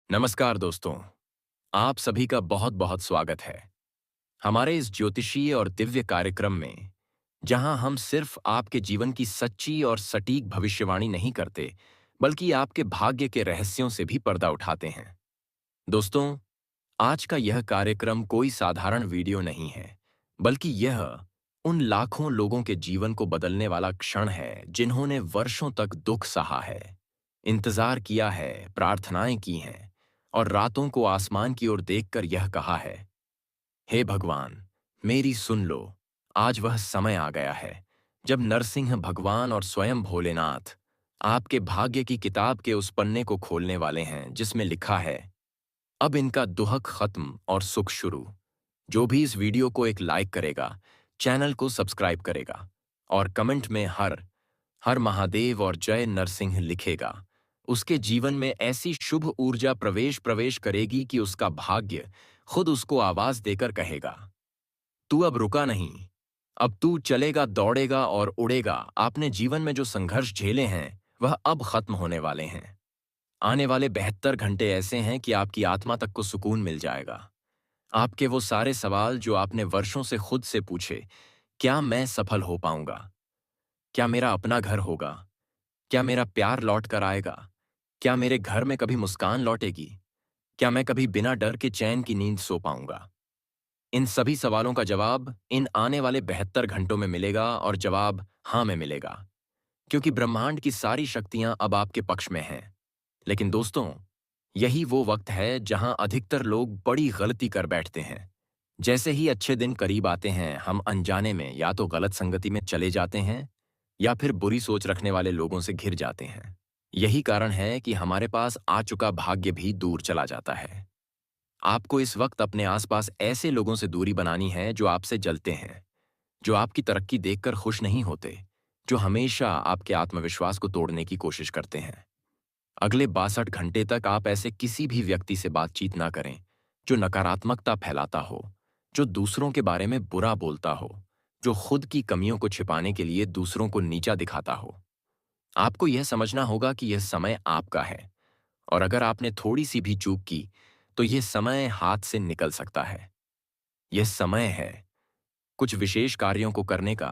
नमस्कार दोस्तों, आप सभी का बहुत बहुत स्वागत है हमारे इस ज्योतिषीय और दिव्य कार्यक्रम में, जहां हम सिर्फ आपके जीवन की सच्ची और सटीक भविष्यवाणी नहीं करते, बल्कि आपके भाग्य के रहस्यों से भी पर्दा उठाते हैं। दोस्तों, आज का यह कार्यक्रम कोई साधारण वीडियो नहीं है, बल्कि यह उन लाखों लोगों के जीवन को बदलने वाला क्षण है जिन्होंने वर्षों तक दुख सहा है, इंतजार किया है, प्रार्थनाएं की हैं और रातों को आसमान की ओर देखकर यह कहा है, हे भगवान, मेरी सुन लो। आज वह समय आ गया है जब नरसिंह भगवान और स्वयं भोलेनाथ आपके भाग्य की किताब के उस पन्ने को खोलने वाले हैं जिसमें लिखा है, अब इनका दुहक खत्म और सुख शुरू। जो भी इस वीडियो को एक लाइक करेगा, चैनल को सब्सक्राइब करेगा और कमेंट में हर हर महादेव और जय नरसिंह लिखेगा, उसके जीवन में ऐसी शुभ ऊर्जा प्रवेश प्रवेश करेगी कि उसका भाग्य खुद उसको आवाज देकर कहेगा, तू अब रुका नहीं, अब तू चलेगा, दौड़ेगा और उड़ेगा। आपने जीवन में जो संघर्ष झेले हैं वह अब खत्म होने वाले हैं। आने वाले 72 घंटे ऐसे हैं कि आपकी आत्मा तक को सुकून मिल जाएगा। आपके वो सारे सवाल जो आपने वर्षों से खुद से पूछे, क्या मैं सफल हो पाऊंगा, क्या मेरा अपना घर होगा, क्या मेरा प्यार लौट कर आएगा, क्या मेरे घर में कभी मुस्कान लौटेगी, क्या मैं कभी बिना डर के चैन की नींद सो पाऊंगा। इन सभी सवालों का जवाब इन आने वाले 72 घंटों में मिलेगा और जवाब हाँ में मिलेगा, क्योंकि ब्रह्मांड की सारी शक्तियां अब आपके पक्ष में हैं। लेकिन दोस्तों, यही वो वक्त है जहां अधिकतर लोग बड़ी गलती कर बैठते हैं। जैसे ही अच्छे दिन करीब आते हैं, हम अनजाने में या तो गलत संगति में चले जाते हैं या फिर बुरी सोच रखने वाले लोगों से घिर जाते हैं। यही कारण है कि हमारे पास आ चुका भाग्य भी दूर चला जाता है। आपको इस वक्त अपने आसपास ऐसे लोगों से दूरी बनानी है जो आपसे जलते हैं, जो आपकी तरक्की देखकर खुश नहीं होते, जो हमेशा आपके आत्मविश्वास को तोड़ने की कोशिश करते हैं। अगले 62 घंटे तक आप ऐसे किसी भी व्यक्ति से बातचीत ना करें जो नकारात्मकता फैलाता हो, जो दूसरों के बारे में बुरा बोलता हो, जो खुद की कमियों को छिपाने के लिए दूसरों को नीचा दिखाता हो। आपको यह समझना होगा कि यह समय आपका है, और अगर आपने थोड़ी सी भी चूक की तो यह समय हाथ से निकल सकता है। यह समय है कुछ विशेष कार्यों को करने का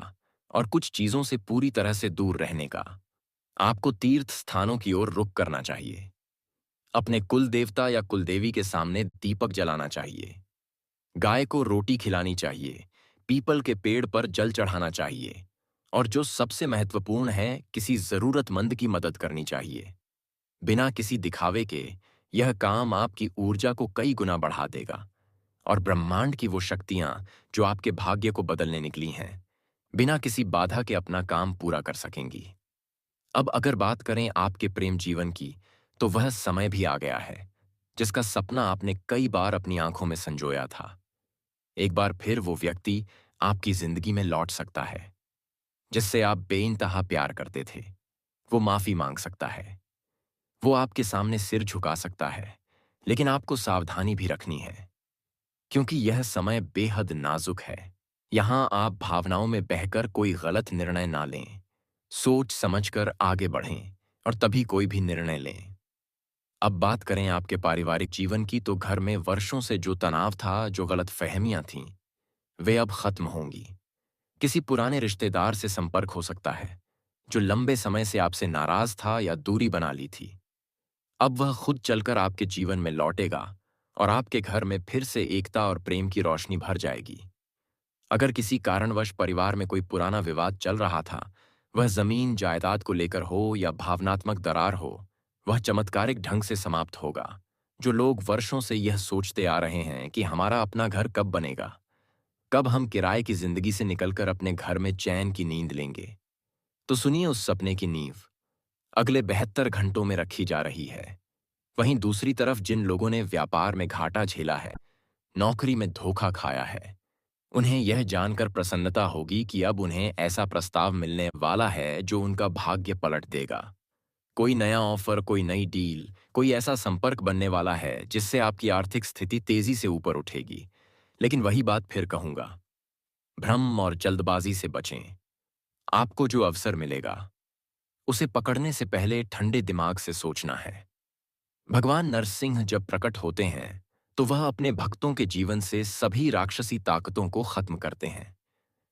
और कुछ चीजों से पूरी तरह से दूर रहने का। आपको तीर्थ स्थानों की ओर रुख करना चाहिए, अपने कुल देवता या कुलदेवी के सामने दीपक जलाना चाहिए, गाय को रोटी खिलानी चाहिए, पीपल के पेड़ पर जल चढ़ाना चाहिए, और जो सबसे महत्वपूर्ण है, किसी जरूरतमंद की मदद करनी चाहिए। बिना किसी दिखावे के यह काम आपकी ऊर्जा को कई गुना बढ़ा देगा, और ब्रह्मांड की वो शक्तियां जो आपके भाग्य को बदलने निकली हैं, बिना किसी बाधा के अपना काम पूरा कर सकेंगी। अब अगर बात करें आपके प्रेम जीवन की, तो वह समय भी आ गया है जिसका सपना आपने कई बार अपनी आंखों में संजोया था। एक बार फिर वो व्यक्ति आपकी जिंदगी में लौट सकता है जिससे आप बेइंतहा प्यार करते थे। वो माफी मांग सकता है, वो आपके सामने सिर झुका सकता है, लेकिन आपको सावधानी भी रखनी है, क्योंकि यह समय बेहद नाजुक है। यहां आप भावनाओं में बहकर कोई गलत निर्णय ना लें, सोच समझकर आगे बढ़ें और तभी कोई भी निर्णय लें। अब बात करें आपके पारिवारिक जीवन की, तो घर में वर्षों से जो तनाव था, जो गलतफहमियां थीं, वे अब खत्म होंगी। किसी पुराने रिश्तेदार से संपर्क हो सकता है जो लंबे समय से आपसे नाराज था या दूरी बना ली थी। अब वह खुद चलकर आपके जीवन में लौटेगा और आपके घर में फिर से एकता और प्रेम की रोशनी भर जाएगी। अगर किसी कारणवश परिवार में कोई पुराना विवाद चल रहा था, वह जमीन जायदाद को लेकर हो या भावनात्मक दरार हो, वह चमत्कारिक ढंग से समाप्त होगा। जो लोग वर्षों से यह सोचते आ रहे हैं कि हमारा अपना घर कब बनेगा, कब हम किराए की जिंदगी से निकलकर अपने घर में चैन की नींद लेंगे, तो सुनिए, उस सपने की नींव अगले 72 घंटों में रखी जा रही है। वहीं दूसरी तरफ जिन लोगों ने व्यापार में घाटा झेला है, नौकरी में धोखा खाया है, उन्हें यह जानकर प्रसन्नता होगी कि अब उन्हें ऐसा प्रस्ताव मिलने वाला है जो उनका भाग्य पलट देगा। कोई नया ऑफर, कोई नई डील, कोई ऐसा संपर्क बनने वाला है जिससे आपकी आर्थिक स्थिति तेजी से ऊपर उठेगी। लेकिन वही बात फिर कहूंगा, भ्रम और जल्दबाजी से बचें। आपको जो अवसर मिलेगा, उसे पकड़ने से पहले ठंडे दिमाग से सोचना है। भगवान नरसिंह जब प्रकट होते हैं तो वह अपने भक्तों के जीवन से सभी राक्षसी ताकतों को खत्म करते हैं।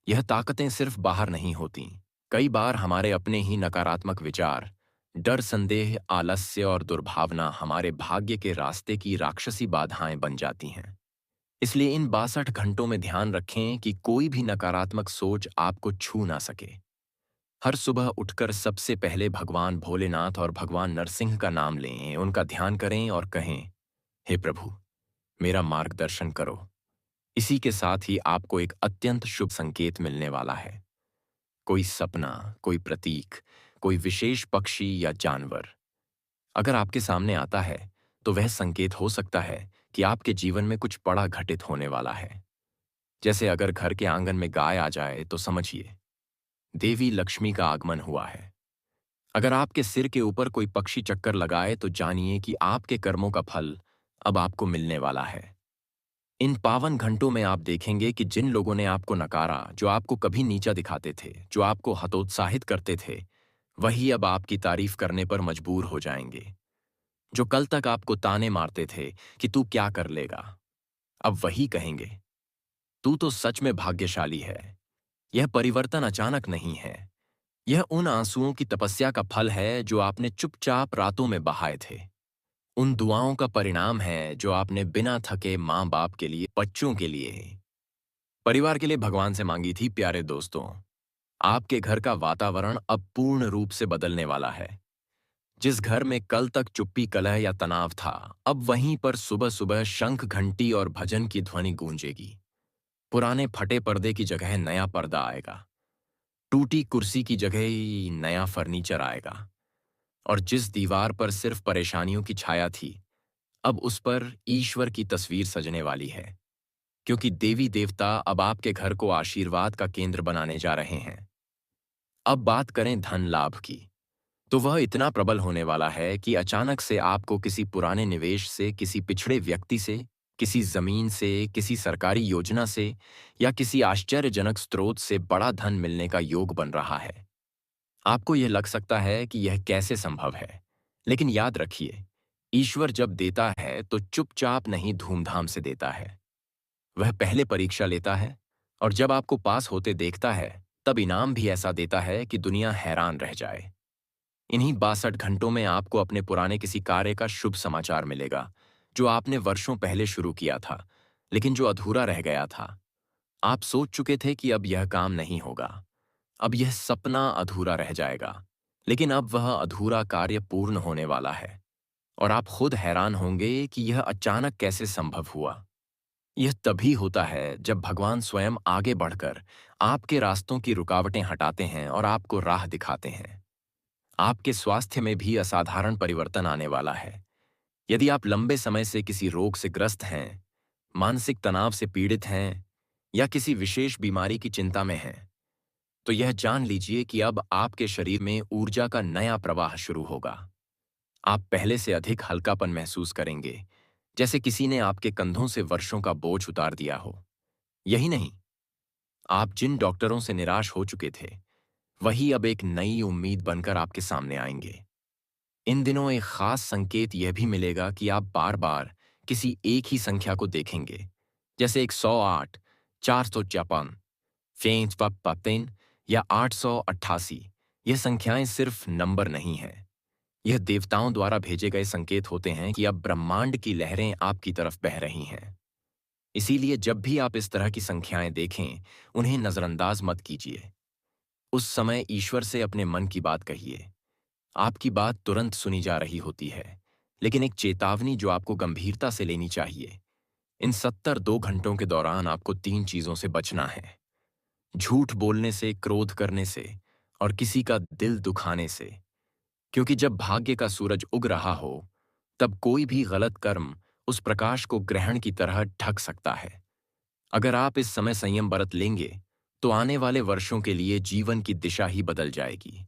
यह ताकतें सिर्फ बाहर नहीं होती। कई बार हमारे अपने ही नकारात्मक विचार, डर, संदेह, आलस्य और दुर्भावना हमारे भाग्य के रास्ते की राक्षसी बाधाएं बन जाती हैं। इसलिए इन 62 घंटों में ध्यान रखें कि कोई भी नकारात्मक सोच आपको छू ना सके। हर सुबह उठकर सबसे पहले भगवान भोलेनाथ और भगवान नरसिंह का नाम लें, उनका ध्यान करें और कहें, हे प्रभु, मेरा मार्गदर्शन करो। इसी के साथ ही आपको एक अत्यंत शुभ संकेत मिलने वाला है। कोई सपना, कोई प्रतीक, कोई विशेष पक्षी या जानवर अगर आपके सामने आता है तो वह संकेत हो सकता है कि आपके जीवन में कुछ बड़ा घटित होने वाला है। जैसे अगर घर के आंगन में गाय आ जाए तो समझिए देवी लक्ष्मी का आगमन हुआ है। अगर आपके सिर के ऊपर कोई पक्षी चक्कर लगाए तो जानिए कि आपके कर्मों का फल अब आपको मिलने वाला है। इन पावन घंटों में आप देखेंगे कि जिन लोगों ने आपको नकारा, जो आपको कभी नीचा दिखाते थे, जो आपको हतोत्साहित करते थे, वही अब आपकी तारीफ करने पर मजबूर हो जाएंगे। जो कल तक आपको ताने मारते थे कि तू क्या कर लेगा, अब वही कहेंगे, तू तो सच में भाग्यशाली है। यह परिवर्तन अचानक नहीं है। यह उन आंसुओं की तपस्या का फल है जो आपने चुपचाप रातों में बहाए थे। उन दुआओं का परिणाम है जो आपने बिना थके माँ बाप के लिए, बच्चों के लिए, परिवार के लिए भगवान से मांगी थी। प्यारे दोस्तों, आपके घर का वातावरण अब पूर्ण रूप से बदलने वाला है। जिस घर में कल तक चुप्पी, कलह या तनाव था, अब वहीं पर सुबह सुबह शंख, घंटी और भजन की ध्वनि गूंजेगी। पुराने फटे पर्दे की जगह नया पर्दा आएगा। टूटी कुर्सी की जगह ही नया फर्नीचर आएगा। और जिस दीवार पर सिर्फ परेशानियों की छाया थी, अब उस पर ईश्वर की तस्वीर सजने वाली है। क्योंकि देवी देवता अब आपके घर को आशीर्वाद का केंद्र बनाने जा रहे हैं। अब बात करें धन लाभ की, तो वह इतना प्रबल होने वाला है कि अचानक से आपको किसी पुराने निवेश से, किसी पिछड़े व्यक्ति से, किसी जमीन से, किसी सरकारी योजना से या किसी आश्चर्यजनक स्रोत से बड़ा धन मिलने का योग बन रहा है। आपको यह लग सकता है कि यह कैसे संभव है, लेकिन याद रखिए, ईश्वर जब देता है तो चुपचाप नहीं, धूमधाम से देता है। वह पहले परीक्षा लेता है और जब आपको पास होते देखता है तब इनाम भी ऐसा देता है कि दुनिया हैरान रह जाए। इन्हीं 62 घंटों में आपको अपने पुराने किसी कार्य का शुभ समाचार मिलेगा जो आपने वर्षों पहले शुरू किया था, लेकिन जो अधूरा रह गया था। आप सोच चुके थे कि अब यह काम नहीं होगा, अब यह सपना अधूरा रह जाएगा, लेकिन अब वह अधूरा कार्य पूर्ण होने वाला है। और आप खुद हैरान होंगे कि यह अचानक कैसे संभव हुआ। यह तभी होता है जब भगवान स्वयं आगे बढ़कर आपके रास्तों की रुकावटें हटाते हैं और आपको राह दिखाते हैं। आपके स्वास्थ्य में भी असाधारण परिवर्तन आने वाला है। यदि आप लंबे समय से किसी रोग से ग्रस्त हैं, मानसिक तनाव से पीड़ित हैं या किसी विशेष बीमारी की चिंता में हैं, तो यह जान लीजिए कि अब आपके शरीर में ऊर्जा का नया प्रवाह शुरू होगा। आप पहले से अधिक हल्कापन महसूस करेंगे, जैसे किसी ने आपके कंधों से वर्षों का बोझ उतार दिया हो। यही नहीं, आप जिन डॉक्टरों से निराश हो चुके थे, वही अब एक नई उम्मीद बनकर आपके सामने आएंगे। इन दिनों एक खास संकेत यह भी मिलेगा कि आप बार बार किसी एक ही संख्या को देखेंगे, जैसे 108, 456, 555 या 888। यह संख्याएं सिर्फ नंबर नहीं हैं, यह देवताओं द्वारा भेजे गए संकेत होते हैं कि अब ब्रह्मांड की लहरें आपकी तरफ बह रही हैं। इसीलिए जब भी आप इस तरह की संख्याएं देखें, उन्हें नजरअंदाज मत कीजिए। उस समय ईश्वर से अपने मन की बात कहिए। आपकी बात तुरंत सुनी जा रही होती है, लेकिन एक चेतावनी जो आपको गंभीरता से लेनी चाहिए। इन 72 घंटों के दौरान आपको 3 चीजों से बचना है: झूठ बोलने से, क्रोध करने से और किसी का दिल दुखाने से। क्योंकि जब भाग्य का सूरज उग रहा हो, तब कोई भी गलत कर्म उस प्रकाश को ग्रहण की तरह ढक सकता है। अगर आप इस समय संयम बरत लेंगे, तो आने वाले वर्षों के लिए जीवन की दिशा ही बदल जाएगी।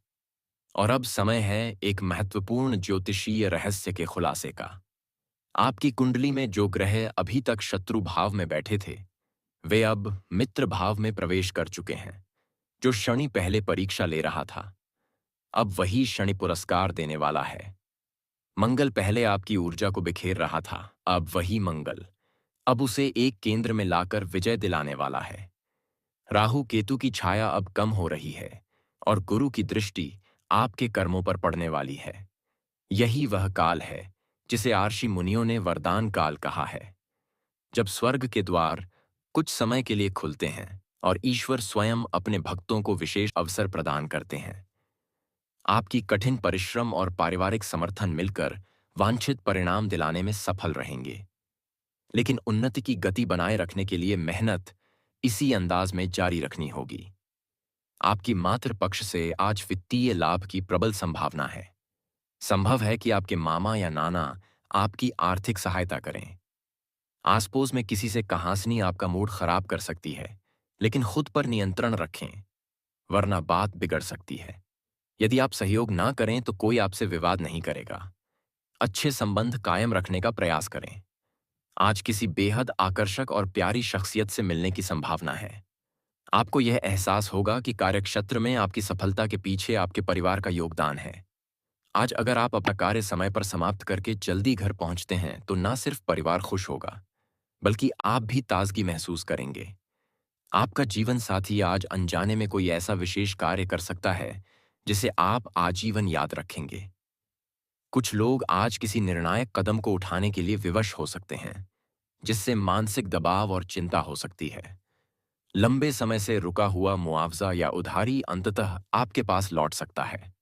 और अब समय है एक महत्वपूर्ण ज्योतिषीय रहस्य के खुलासे का। आपकी कुंडली में जो ग्रह अभी तक शत्रु भाव में बैठे थे, वे अब मित्र भाव में प्रवेश कर चुके हैं। जो शनि पहले परीक्षा ले रहा था, अब वही शनि पुरस्कार देने वाला है। मंगल पहले आपकी ऊर्जा को बिखेर रहा था, अब वही मंगल अब उसे एक केंद्र में लाकर विजय दिलाने वाला है। राहु केतु की छाया अब कम हो रही है और गुरु की दृष्टि आपके कर्मों पर पड़ने वाली है। यही वह काल है जिसे आर्षि मुनियों ने वरदान काल कहा है, जब स्वर्ग के द्वार कुछ समय के लिए खुलते हैं और ईश्वर स्वयं अपने भक्तों को विशेष अवसर प्रदान करते हैं। आपकी कठिन परिश्रम और पारिवारिक समर्थन मिलकर वांछित परिणाम दिलाने में सफल रहेंगे। लेकिन उन्नति की गति बनाए रखने के लिए मेहनत इसी अंदाज में जारी रखनी होगी। आपकी मातृ पक्ष से आज वित्तीय लाभ की प्रबल संभावना है। संभव है कि आपके मामा या नाना आपकी आर्थिक सहायता करें। आस पड़ोस में किसी से कहासनी आपका मूड खराब कर सकती है, लेकिन खुद पर नियंत्रण रखें, वरना बात बिगड़ सकती है। यदि आप सहयोग ना करें तो कोई आपसे विवाद नहीं करेगा। अच्छे संबंध कायम रखने का प्रयास करें। आज किसी बेहद आकर्षक और प्यारी शख्सियत से मिलने की संभावना है। आपको यह एहसास होगा कि कार्यक्षेत्र में आपकी सफलता के पीछे आपके परिवार का योगदान है। आज अगर आप अपना कार्य समय पर समाप्त करके जल्दी घर पहुंचते हैं तो न सिर्फ परिवार खुश होगा, बल्कि आप भी ताजगी महसूस करेंगे। आपका जीवन साथी आज अनजाने में कोई ऐसा विशेष कार्य कर सकता है जिसे आप आजीवन याद रखेंगे। कुछ लोग आज किसी निर्णायक कदम को उठाने के लिए विवश हो सकते हैं, जिससे मानसिक दबाव और चिंता हो सकती है। लंबे समय से रुका हुआ मुआवजा या उधारी अंततः आपके पास लौट सकता है।